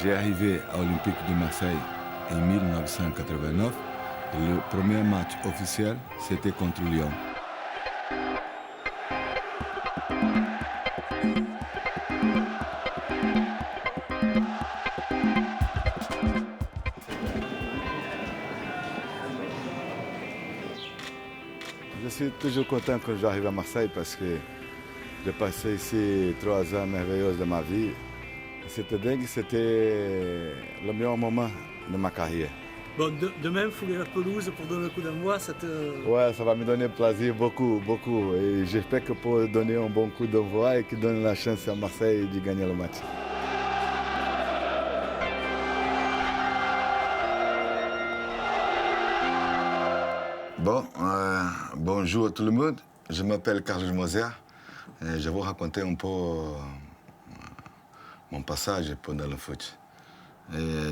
J'ai arrivé à l'Olympique de Marseille en 1989. Le premier match officiel, c'était contre Lyon. Je suis toujours content quand j'arrive à Marseille parce que j'ai passé ici 3 ans merveilleux de ma vie. C'était dingue, c'était le meilleur moment de ma carrière. Bon, demain, fouler la pelouse pour donner le coup d'envoi, ça te... Ouais, ça va me donner plaisir beaucoup, beaucoup. Et j'espère que pour donner un bon coup d'envoi et qui donne la chance à Marseille de gagner le match. Bon, bonjour à tout le monde. Je m'appelle Carlos Moser. Et je vais vous raconter un peu mon passage pendant le foot.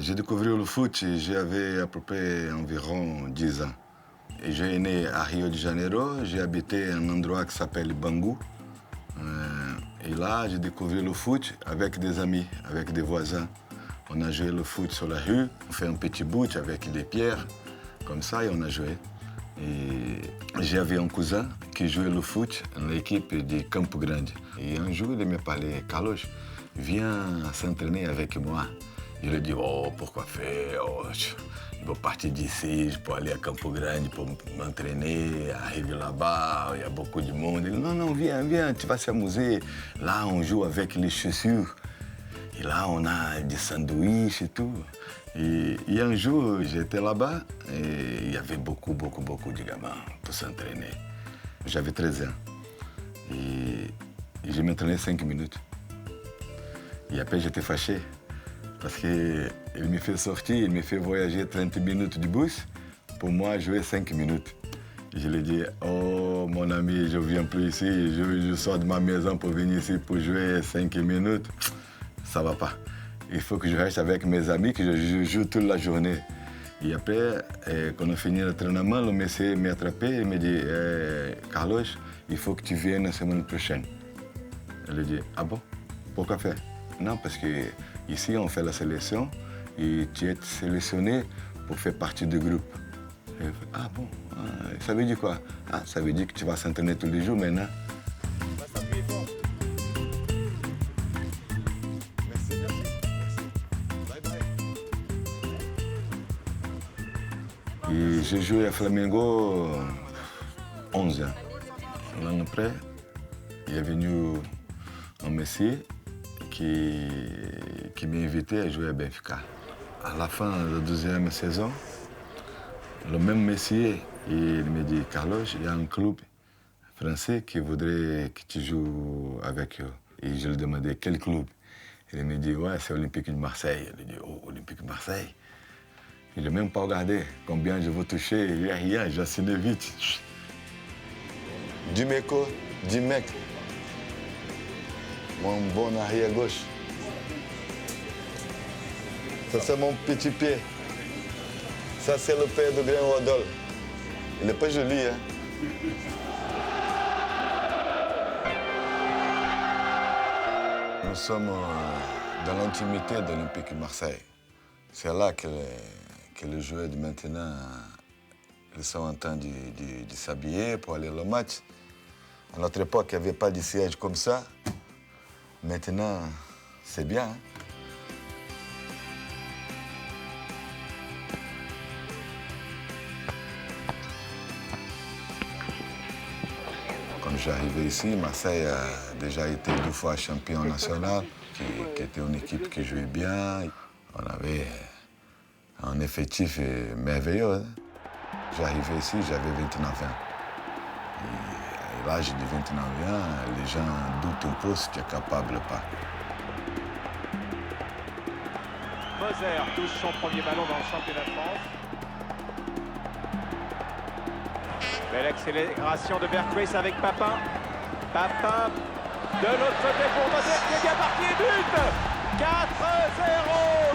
J'ai découvert le foot, j'avais à peu près environ 10 ans. Et j'ai né à Rio de Janeiro, j'ai habité un endroit qui s'appelle Bangu. Et là, j'ai découvert le foot avec des amis, avec des voisins. On a joué le foot sur la rue, on fait un petit bout avec des pierres, comme ça, et on a joué. Et j'avais un cousin qui jouait le foot dans l'équipe de Campo Grande. Et un jour, il m'a parlé, Carlos, viens s'entraîner avec moi. Je lui ai dit, oh, pourquoi faire? Oh, je vais partir d'ici, je peux aller à Campo Grande pour m'entraîner, arriver là-bas, il y a beaucoup de monde. Il dit, non, non, viens, viens, tu vas s'amuser. Là, on joue avec les chaussures. Et là, on a des sandwichs et tout. Et un jour, j'étais là-bas et il y avait beaucoup de gamins pour s'entraîner. J'avais 13 ans. Et je m'entraînais 5 minutes. Et après, j'étais fâché. Parce qu'il me fait sortir, il me fait voyager 30 minutes de bus pour moi jouer 5 minutes. Je lui ai dit, oh mon ami, je ne viens plus ici, je sors de ma maison pour venir ici pour jouer 5 minutes. Ça ne va pas. Il faut que je reste avec mes amis, que je joue toute la journée. Et après, quand on finit l'entraînement, le monsieur m'a attrapé et me dit, Carlos, il faut que tu viennes la semaine prochaine. Je lui ai dit, ah bon? Pourquoi faire? Non, parce que ici, on fait la sélection et tu es sélectionné pour faire partie du groupe. Et je fais, ah bon? Ça veut dire quoi? Ah, ça veut dire que tu vas s'entraîner tous les jours maintenant. Et j'ai joué à Flamengo 11 ans. L'an après, il est venu un monsieur qui m'a invité à jouer à Benfica. À la fin de la 2e saison, le même monsieur, il me dit, Carlos, il y a un club français qui voudrait que tu joues avec eux. Et je lui ai demandé quel club. Il me dit, ouais, c'est Olympique de Marseille. Je lui ai dit, oh, Olympique de Marseille. Il n'a même pas regardé combien je veux toucher. Il n'y a rien, j'ai signé vite. 10 mecs, 10 mecs. Mon bon arrière gauche. Ça, c'est mon petit pied. Ça, c'est le père de Grand Rodolphe. Il n'est pas joli, hein? Nous sommes dans l'intimité de l'Olympique de Marseille. C'est là que les joueurs de maintenant ils sont en train de s'habiller pour aller au match. À notre époque, il n'y avait pas de siège comme ça. Maintenant, c'est bien. Hein? Quand j'arrivais ici, Marseille a déjà été 2 fois champion national, qui était une équipe qui jouait bien. On avait un effectif merveilleux. Hein? J'arrivais ici, j'avais 29 ans. Et à l'âge de 29 ans, les gens doutent un peu si tu es capable ou pas. Moser touche son premier ballon dans le championnat de France. Belle accélération de Berghuis avec Papin. Papin de l'autre côté pour Moser qui est bien parti et but 4-0,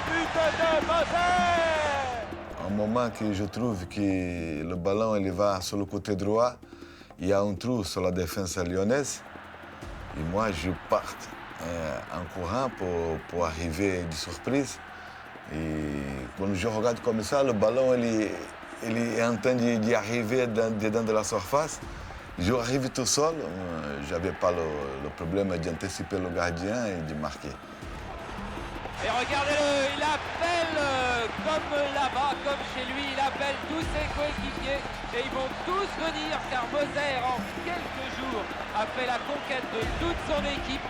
but de Moser. Un moment que je trouve que le ballon il va sur le côté droit, il y a un trou sur la défense lyonnaise. Et moi, je pars en courant pour arriver de surprise. Et quand je regarde comme ça, le ballon il est en train d'arriver dedans de la surface. Je arrive tout seul, je n'avais pas le problème d'anticiper le gardien et de marquer. Et regardez-le, il appelle comme là-bas, comme chez lui, il appelle tous ses coéquipiers et ils vont tous venir car Moser en quelques jours a fait la conquête de toute son équipe.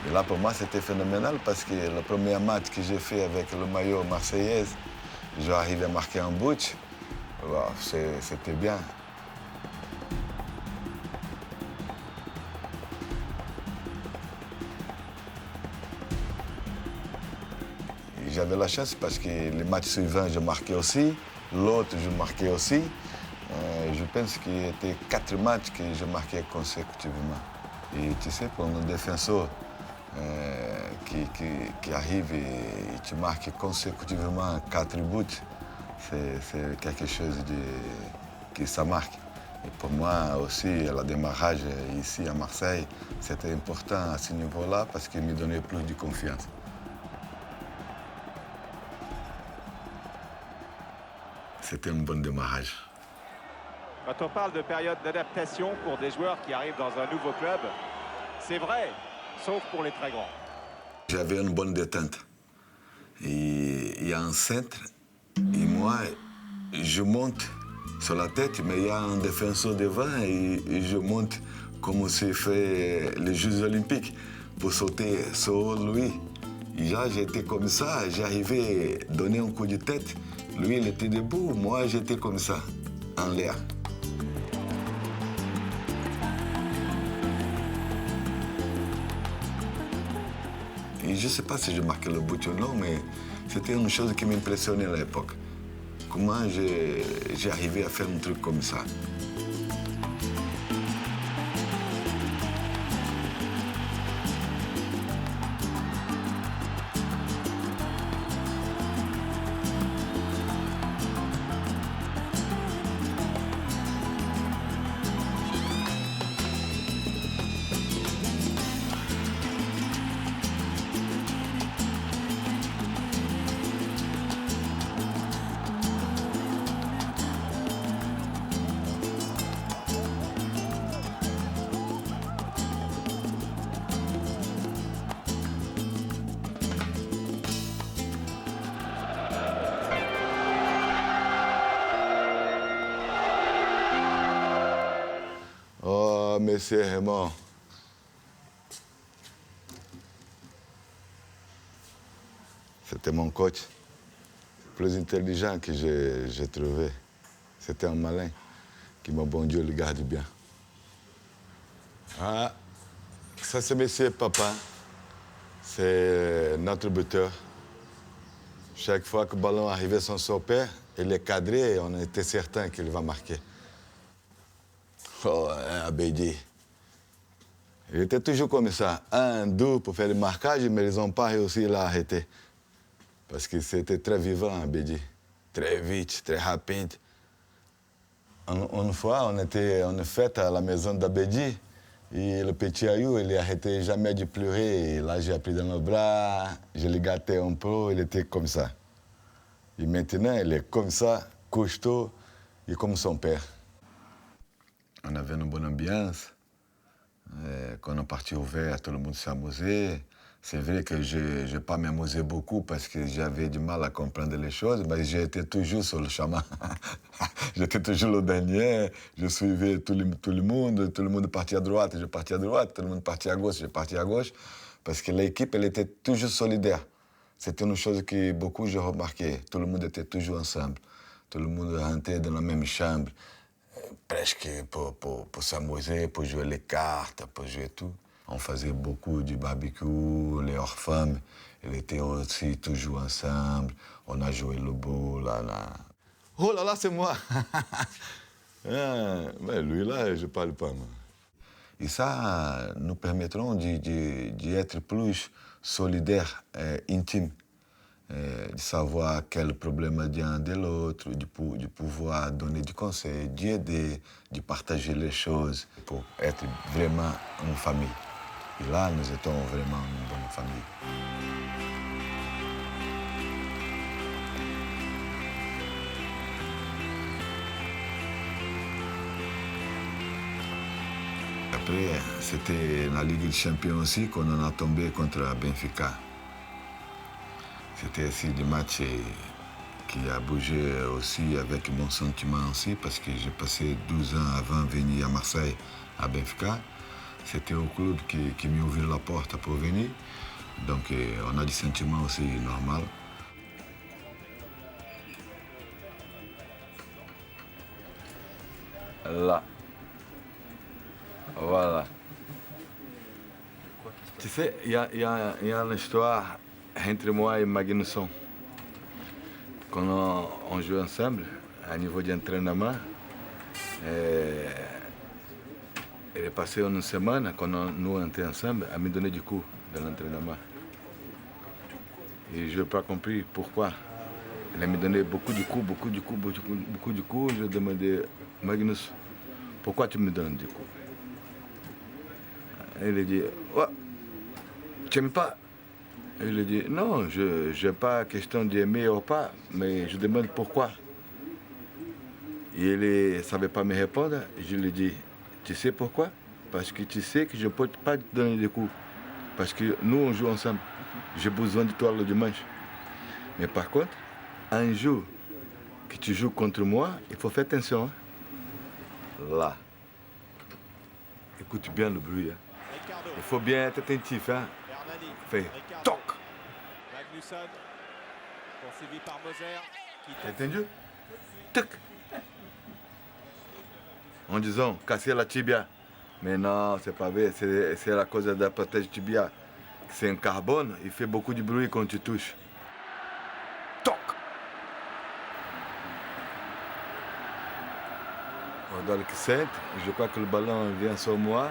Et là pour moi c'était phénoménal parce que le premier match que j'ai fait avec le maillot marseillaise, j'ai arrivé à marquer un but, wow, c'était bien. J'avais la chance parce que les matchs suivants, je marquais aussi. L'autre, je marquais aussi. Je pense qu'il y avait 4 matchs que je marquais consécutivement. Et tu sais, pour un défenseur qui arrive et tu marques consécutivement 4 buts, c'est quelque chose que ça marque. Et pour moi aussi, le démarrage ici à Marseille, c'était important à ce niveau-là parce qu'il me donnait plus de confiance. C'était un bon démarrage. Quand on parle de période d'adaptation pour des joueurs qui arrivent dans un nouveau club, c'est vrai, sauf pour les très grands. J'avais une bonne détente. Et il y a un centre, et moi, je monte sur la tête, mais il y a un défenseur devant, et je monte comme c'est fait les Jeux Olympiques, pour sauter sur lui. Et là, j'étais comme ça, j'arrivais à donner un coup de tête. Lui, il était debout, moi, j'étais comme ça, en l'air. Et je ne sais pas si je marquais le but ou non, mais c'était une chose qui m'impressionnait à l'époque. Comment j'ai arrivé à faire un truc comme ça. Oh, monsieur Raymond. C'était mon coach. Le plus intelligent que j'ai trouvé. C'était un malin qui, mon bon Dieu, le garde bien. Ah, ça c'est monsieur Papa. C'est notre buteur. Chaque fois que le ballon arrivait sur son père, il est cadré et on était certain qu'il va marquer. Oh, Abedi. Il était toujours comme ça. 1, 2 pour faire le marquage, mais ils n'ont pas réussi à l'arrêter. Parce que c'était très vivant, Abedi. Très vite, très rapide. Une fois, on était en fête à la maison d'Abedi. Et le petit Ayou, il n'arrêtait jamais de pleurer. Et là, j'ai pris dans le bras, je le gâtais un peu, il était comme ça. Et maintenant, il est comme ça, costaud, et comme son père. On avait une bonne ambiance. Quand on est parti au vert, tout le monde s'est amusé. C'est vrai que je n'ai pas m'amusé beaucoup parce que j'avais du mal à comprendre les choses, mais j'étais toujours sur le chemin. J'étais toujours le dernier, je suivais tout le monde partait à droite, je partais à droite, tout le monde partait à gauche, je partais à gauche, parce que l'équipe, elle était toujours solidaire. C'était une chose que beaucoup j'ai remarqué, tout le monde était toujours ensemble, tout le monde rentrait dans la même chambre, presque pour s'amuser, pour jouer les cartes, pour jouer tout. On faisait beaucoup du barbecue, les orphelins, ils étaient aussi toujours ensemble. On a joué le beau, là. Oh là là, c'est moi. Mais lui là, je ne parle pas. Moi. Et ça nous permettra d'être plus solidaires, intimes, de savoir quel problème il y a un de l'autre, de pouvoir donner du conseil, d'aider, de partager les choses pour être vraiment une famille. Et là, nous étions vraiment une bonne famille. Après, c'était la Ligue des Champions aussi qu'on en a tombé contre Benfica. C'était aussi des matchs qui a bougé aussi avec mon sentiment aussi parce que j'ai passé 12 ans avant de venir à Marseille, à Benfica. C'était au club qui m'a ouvert la porte pour venir. Donc on a des sentiments aussi normaux. Là. Voilà. Tu sais, il y a une histoire entre moi et Magnusson. Quand on joue ensemble, à niveau d'entraînement, il est passé une semaine, quand nous étions ensemble, à me donner du coup de l'entraînement. Et je n'ai pas compris pourquoi. Il m'a donné beaucoup de coups. Je demandais, Magnus, pourquoi tu me donnes du coup? Il a dit, ouais, tu n'aimes pas? Il a dit, non, je n'ai pas question d'aimer ou pas, mais je demande pourquoi. Et il ne savait pas me répondre. Je lui ai dit, tu sais pourquoi? Parce que tu sais que je ne peux pas te donner des coups. Parce que nous, on joue ensemble. J'ai besoin de toi le dimanche. Mais par contre, un jour que tu joues contre moi, il faut faire attention. Hein? Là. Écoute bien le bruit. Hein? Il faut bien être attentif. Hein? Fais toc. Magnusson, poursuivi par Moser. T'as entendu? Toc. En disant casser la tibia. Mais non, c'est pas vrai. C'est la cause de la protège tibia. C'est un carbone. Il fait beaucoup de bruit quand tu touches. Toc. Dans le centre, je crois que le ballon vient sur moi.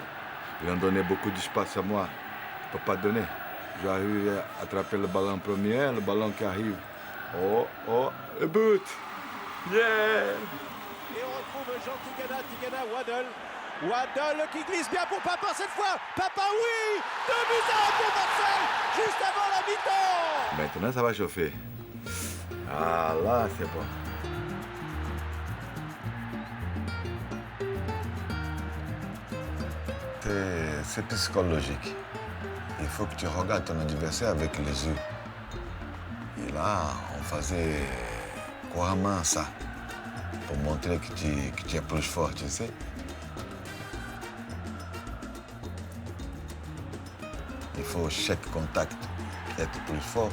Ils ont donné beaucoup d'espace à moi. Je ne peux pas donner. J'arrive à attraper le ballon premier, le ballon qui arrive. Oh, le but! Yeah! Et on retrouve Jean Tigana, Waddle. Waddle qui glisse bien pour Papa cette fois. Papa, oui! 2-1 pour Marseille, juste avant la mi-temps! Maintenant, ça va chauffer. Ah, là, c'est bon. C'est psychologique. Il faut que tu regardes ton adversaire avec les yeux. Et là, on faisait couramment ça pour montrer que tu es plus fort, tu sais. Il faut chaque contact être plus fort.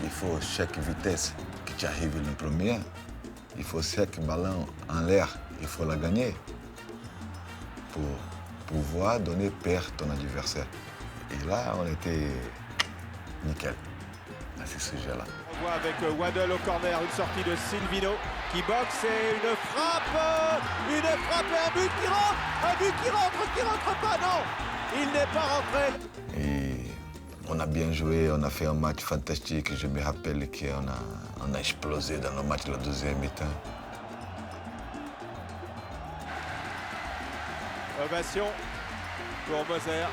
Il faut chaque vitesse que tu arrives le premier. Il faut chaque ballon en l'air, il faut la gagner pour pouvoir donner peur à ton adversaire. Et là, on était nickel à ce sujet-là. On voit avec Waddle au corner, une sortie de Silvino qui boxe et une frappe et un but qui rentre pas, non, il n'est pas rentré. Et on a bien joué, on a fait un match fantastique. Je me rappelle qu'on a explosé dans le match de la deuxième mi-temps. Ovation pour Moser.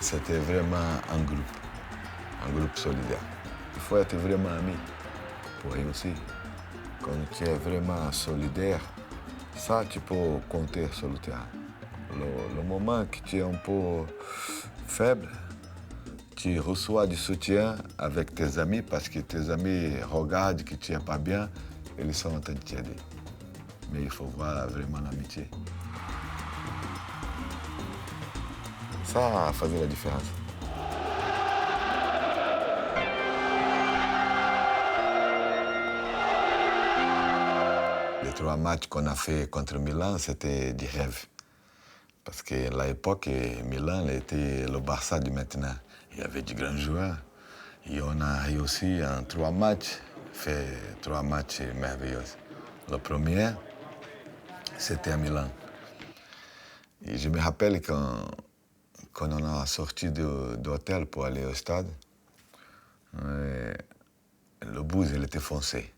C'était vraiment un groupe solidaire. Il faut être vraiment ami pour réussir. Quand tu es vraiment solidaire, ça, tu peux compter sur le terrain. Le moment que tu es un peu faible, tu reçois du soutien avec tes amis parce que tes amis regardent que tu n'es pas bien et ils sont en train de t'aider. Mais il faut voir vraiment l'amitié. Ça faisait la différence. Les 3 matchs qu'on a fait contre Milan, c'était du rêve. Parce qu'à l'époque, Milan était le Barça de maintenant. Il y avait de grands joueurs. Et on a réussi en 3 matchs, fait 3 matchs merveilleux. Le premier, c'était à Milan. Et je me rappelle quand on a sorti de l'hôtel pour aller au stade, le bus, il était foncé.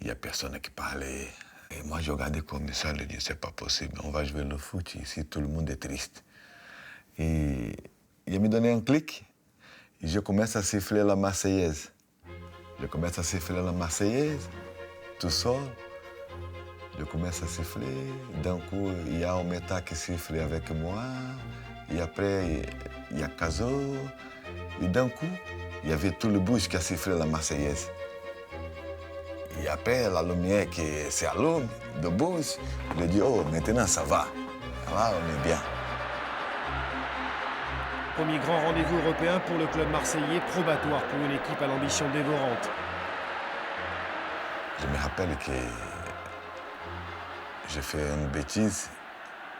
Il n'y a personne qui parlait. Et moi, je regardais comme ça, je dis, c'est pas possible, on va jouer le foot ici, tout le monde est triste. Et il me donné un clic et je commence à siffler la Marseillaise. Je commence à siffler la Marseillaise, tout seul. Je commence à siffler. D'un coup, il y a un méta qui siffle avec moi. Et après, il y a Caso. Et d'un coup, il y avait tout le bouche qui a sifflé la Marseillaise. Et après, la lumière qui s'allume de bouche, je dis, oh, maintenant ça va. Là, on est bien. Premier grand rendez-vous européen pour le club marseillais, probatoire pour une équipe à l'ambition dévorante. Je me rappelle que j'ai fait une bêtise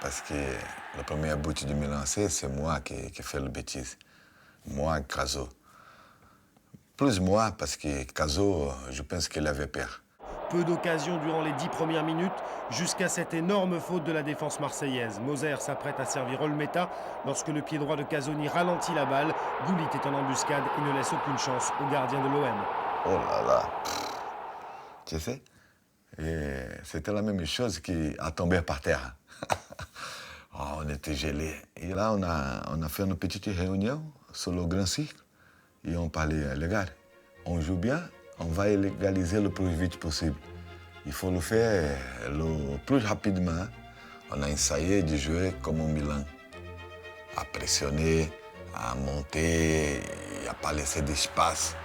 parce que le premier but du Milan AC, c'est moi qui ai fait la bêtise. Moi, Caso. Plus moi, parce que Caso, je pense qu'il avait peur. Peu d'occasions durant les 10 premières minutes, jusqu'à cette énorme faute de la défense marseillaise. Moser s'apprête à servir Olmeta lorsque le pied droit de Casoni ralentit la balle. Goulit est en embuscade et ne laisse aucune chance au gardien de l'OM. Oh là là. Tu sais, c'était la même chose qui a tombé par terre. Oh, on était gelés. Et là, on a fait une petite réunion sur le grand cycle. Et on parlait, les gars, on joue bien, on va égaliser le plus vite possible. Il faut le faire le plus rapidement. On a essayé de jouer comme au Milan, à pressionner, à monter, et à pas laisser d'espace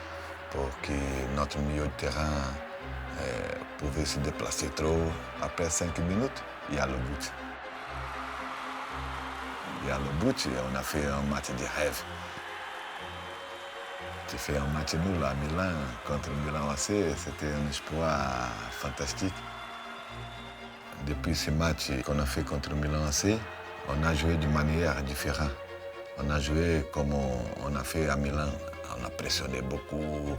pour que notre milieu de terrain pouvait se déplacer trop. Après 5 minutes, il y a le but. Il y a le but et on a fait un match de rêve. J'ai fait un match nul à Milan contre le Milan AC, c'était un exploit fantastique. Depuis ce match qu'on a fait contre le Milan AC, on a joué de manière différente. On a joué comme on a fait à Milan. On a pressionné beaucoup,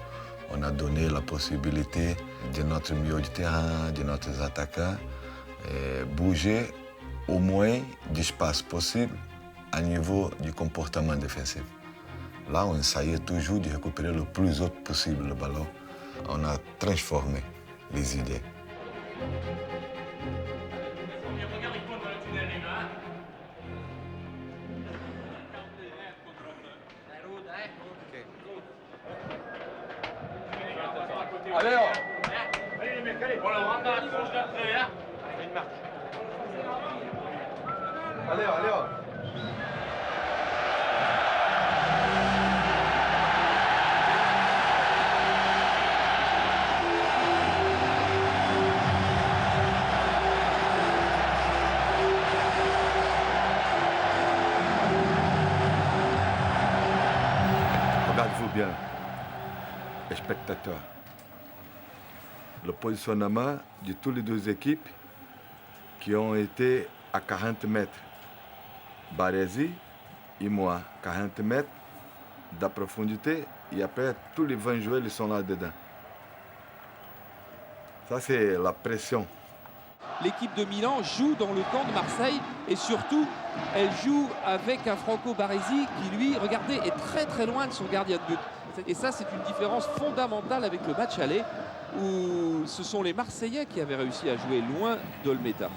on a donné la possibilité de notre milieu de terrain, de nos attaquants, bouger au moins d'espace possible à niveau du comportement défensif. Là, on essayait toujours de récupérer le plus haut possible le ballon. On a transformé les idées. Allez, on le rentre dans la tronche d'après, hein. Une marche. Allez, allez. Regardez-vous bien, les spectateurs. Le positionnement de toutes les deux équipes qui ont été à 40 mètres. Baresi et moi, 40 mètres de profondité et après tous les 20 joueurs ils sont là-dedans. Ça c'est la pression. L'équipe de Milan joue dans le camp de Marseille et surtout, elle joue avec un Franco Baresi qui, lui, regardez, est très très loin de son gardien de but. Et ça, c'est une différence fondamentale avec le match aller où ce sont les Marseillais qui avaient réussi à jouer loin d'Olmeta.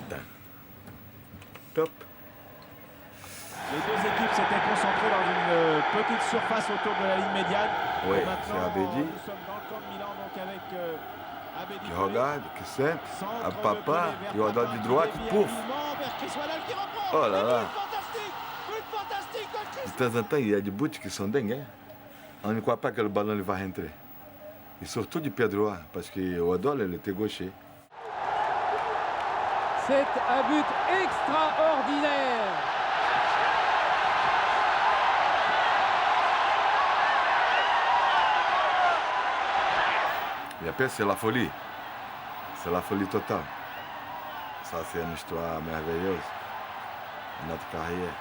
Top. Les deux équipes s'étaient concentrées dans une petite surface autour de la ligne médiane. Oui, Et maintenant, c'est Abedi. nous sommes dans le camp de Milan donc avec Abedi. Qui regarde, qui sent, Centre à papa, vers qui regarde Papa, du droit, qui pouf. vers Chris Waddle qui reprend. Oh là là. But fantastique de Chris. De temps en temps, il y a des buts qui sont dingues. Hein? On ne croit pas que le ballon il va rentrer. Et surtout du pied droit, parce que Waddle, il était gaucher. C'est un but extraordinaire. Et après, c'est la folie. C'est la folie totale. Ça, c'est une histoire merveilleuse de notre carrière.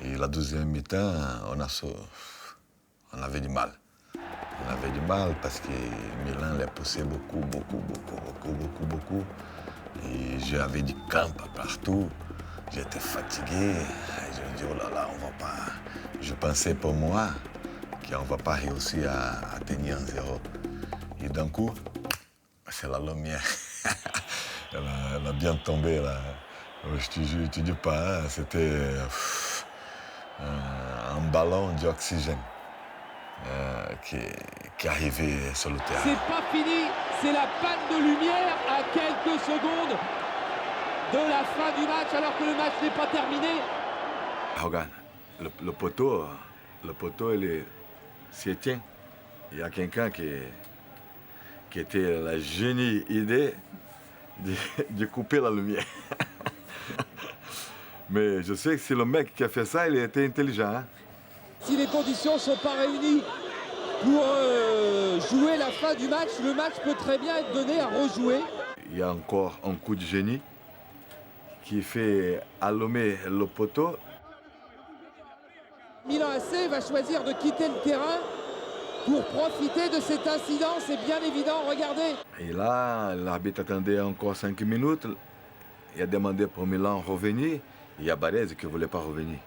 Et la deuxième mi-temps, on avait du mal. On avait du mal parce que Milan les poussait beaucoup. Et j'avais du camp partout. J'étais fatigué. Et je me dis, oh là là, on va pas. Je pensais pour moi qu'on ne va pas réussir à tenir un 0. Et d'un coup, c'est la lumière. Elle a bien tombé là. Je te dis pas, hein, c'était un ballon d'oxygène qui arrivait sur le terrain. C'est pas fini, c'est la panne de lumière à quelques secondes de la fin du match alors que le match n'est pas terminé. Regarde, le poteau, il s'y tient. Il y a quelqu'un qui était la génie idée de couper la lumière. Mais je sais que c'est le mec qui a fait ça, il était intelligent. Hein? Si les conditions ne sont pas réunies pour jouer la fin du match, le match peut très bien être donné à rejouer. Il y a encore un coup de génie qui fait allumer le poteau. Milan AC va choisir de quitter le terrain pour profiter de cet incident, c'est bien évident, regardez. Et là, l'arbitre attendait encore 5 minutes. Il a demandé pour Milan de revenir. Il y a Baresi qui ne voulait pas revenir.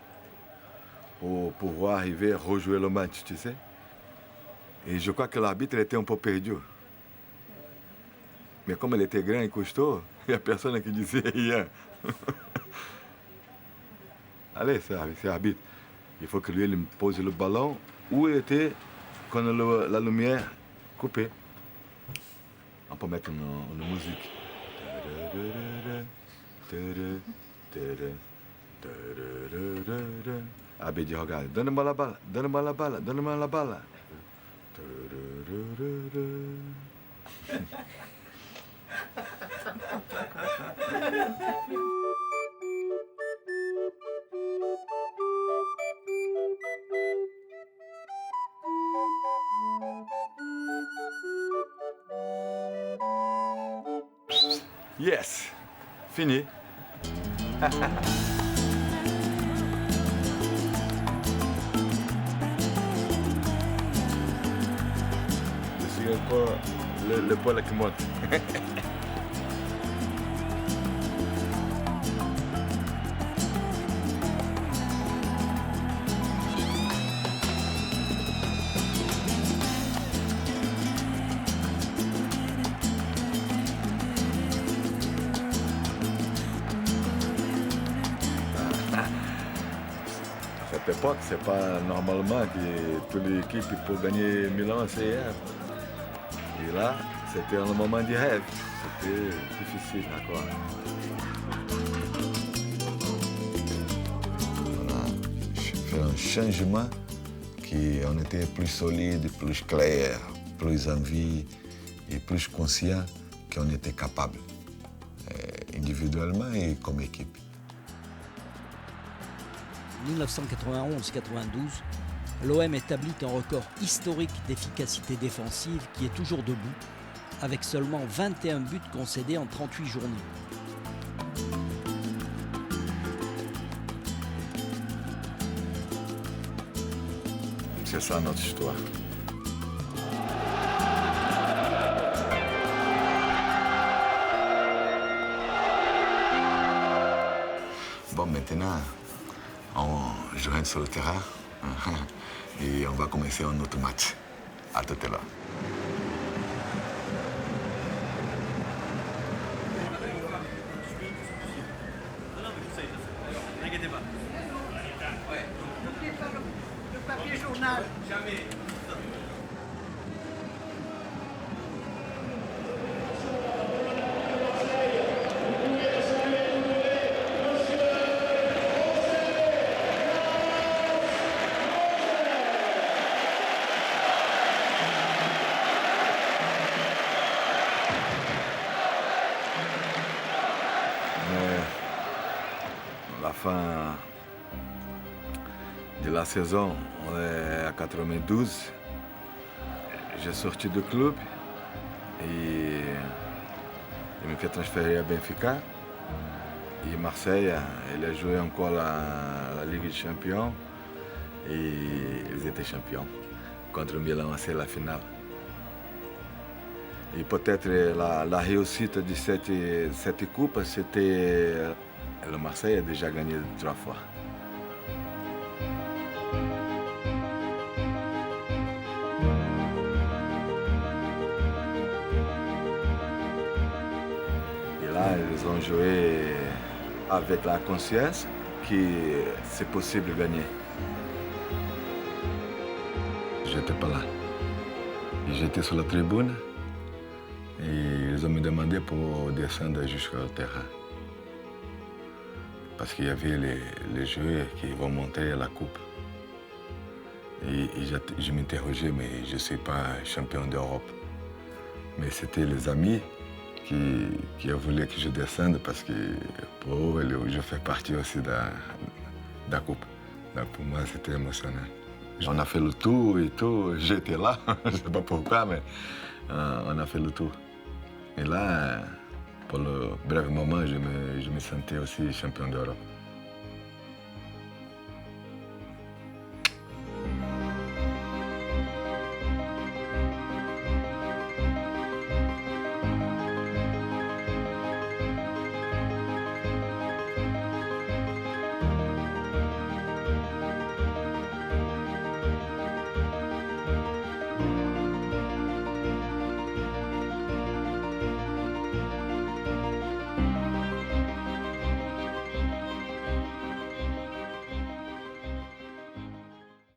Pour pouvoir arriver à rejouer le match, tu sais. Et je crois que l'arbitre était un peu perdu. Mais comme il était grand et costaud, il n'y a personne qui disait rien. Allez, c'est l'arbitre. Il faut que lui il me pose le ballon où il était quand la lumière coupée. On peut mettre une musique. Abi dit, regarde, donne-moi la balle, donne-moi la balle, donne-moi la balle. Yes, fini. Je suis encore le poil qui monte. À cette époque, c'est pas normalement que toute l'équipe peut gagner Milan CR. Et là, c'était un moment de rêve. C'était difficile encore. On a fait un changement qu'on était plus solide, plus clair, plus envie et plus conscient qu'on était capable, individuellement et comme équipe. 1991-92, l'OM établit un record historique d'efficacité défensive qui est toujours debout, avec seulement 21 buts concédés en 38 journées. C'est ça notre histoire. Bon, maintenant, je rentre sur le terrain et on va commencer un autre match. À tout à l'heure. Le papier journal. Jamais. La fin de la saison, on est à 92. J'ai sorti du club et il me fait transférer à Benfica. Et Marseille, il a joué encore la Ligue des Champions et ils étaient champions. Contre Milan, c'est la finale. Et peut-être la réussite de cette coupe, c'était le Marseille a déjà gagné 3 fois. Et là, ils ont joué avec la conscience que c'est possible de gagner. J'étais pas là. J'étais sur la tribune et ils ont me demandé pour descendre jusqu'au terrain. Parce qu'il y avait les joueurs qui vont monter à la coupe. Et je m'interrogeais, mais je ne suis pas champion d'Europe. Mais c'était les amis qui ont voulu que je descende parce que pour eux, je fais partie aussi de la coupe. Donc pour moi, c'était émotionnel. On a fait le tour et tout, j'étais là, je ne sais pas pourquoi, mais on a fait le tour. Et là, pour le bref moment, je me sentais aussi champion d'Europe.